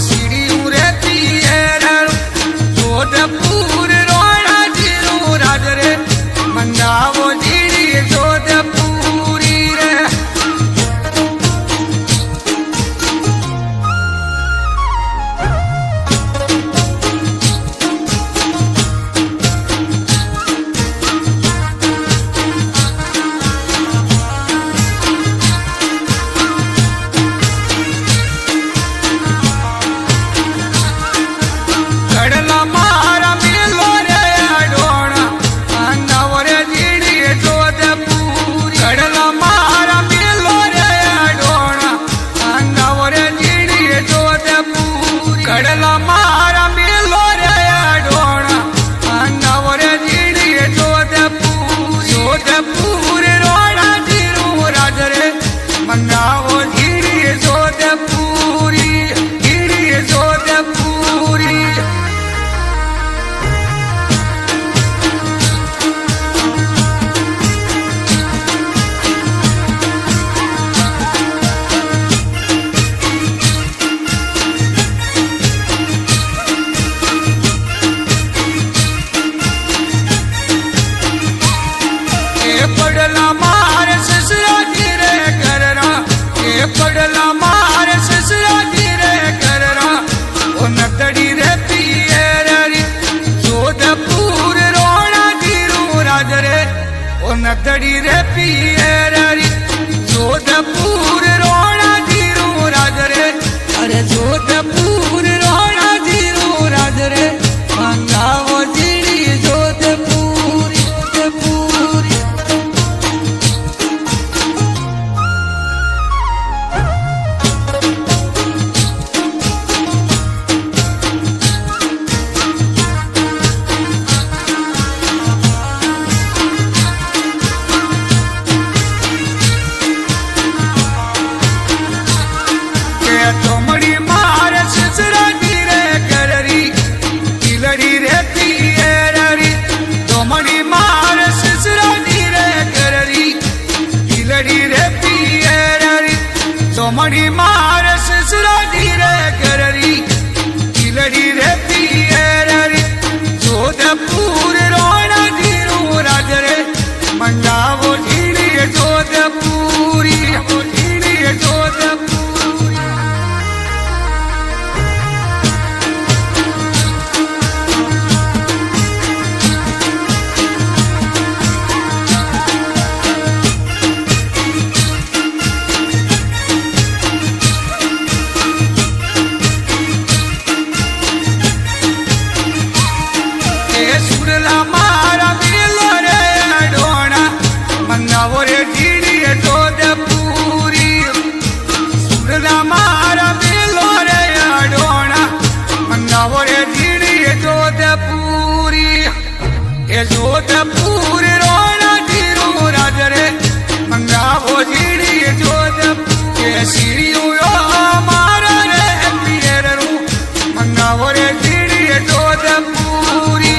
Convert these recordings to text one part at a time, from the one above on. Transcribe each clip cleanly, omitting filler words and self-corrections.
सीढ़ी रहती है जोधपुर रोड़ा जीरो राज रे मंगावो जीड़ी जोधपुरी रे मंगावो जीड़ी जोधपुरी जीड़ी जोधपुरी पड़ला मार ससुरा गिरे करना पड़ला मार ससुरा गिरे करना वो नकड़ी रे पियरी जोधपुर रोड़ा जीरो राज रे वो नकड़ी रे पियरी जोधपुर रोड़ा जीरो राज रे अरे जोधपुर रोड़ा जीरो राज रे मंगावो जीड़ी जोधपुरी जोधपुरी तोमड़ी मार ससुरा गिरे कररी तिलड़ी रे पियरी तोमड़ी मार ससुरा गिरे कररी तिलड़ी रे पियरी तोमड़ी मार ससुरा गिरे कररी तिलड़ी रे पियरी जोधपुर रोड़ा जीरो राज रे मंगावो जीड़ी जोधपुरी जीड़ी जोधपुरी सुरला मारा मिलो रे डोना मंगावो रे जीड़ी जोधपुरी सुरला मारा मिलो रे डोना मंगावो रे जीड़ी जोधपुरी ये जोधपुर रोड़ा जीरो राज रे मंगावो जीड़ी जोधपुर ये सीढ़ियों मारा रे पियरू मंगावो रे जीड़ी जोधपुरी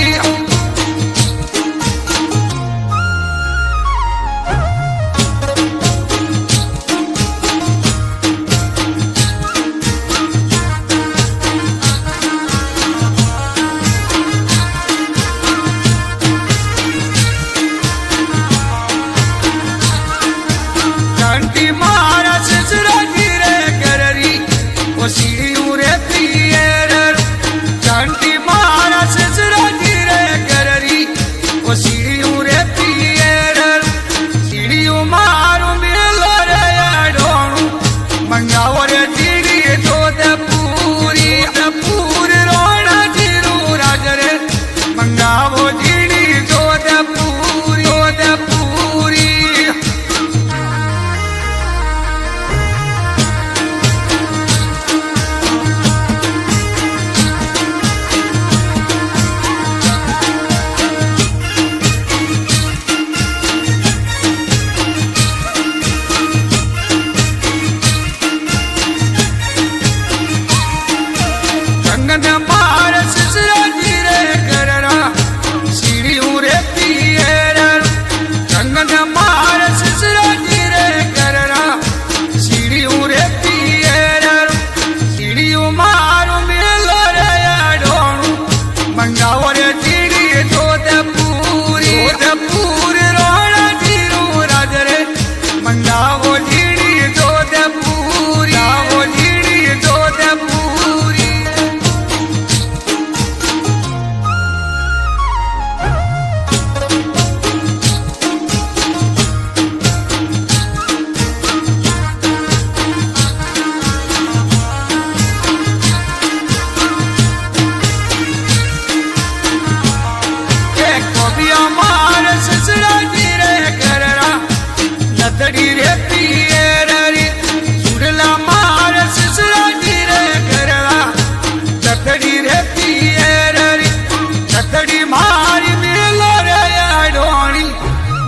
જીડી મારી મેલો રે અડોણી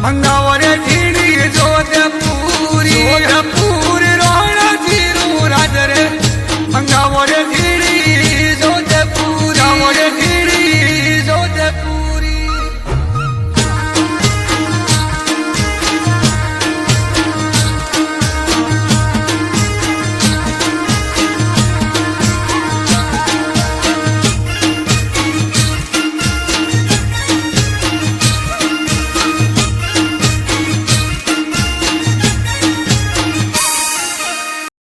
મંગાવો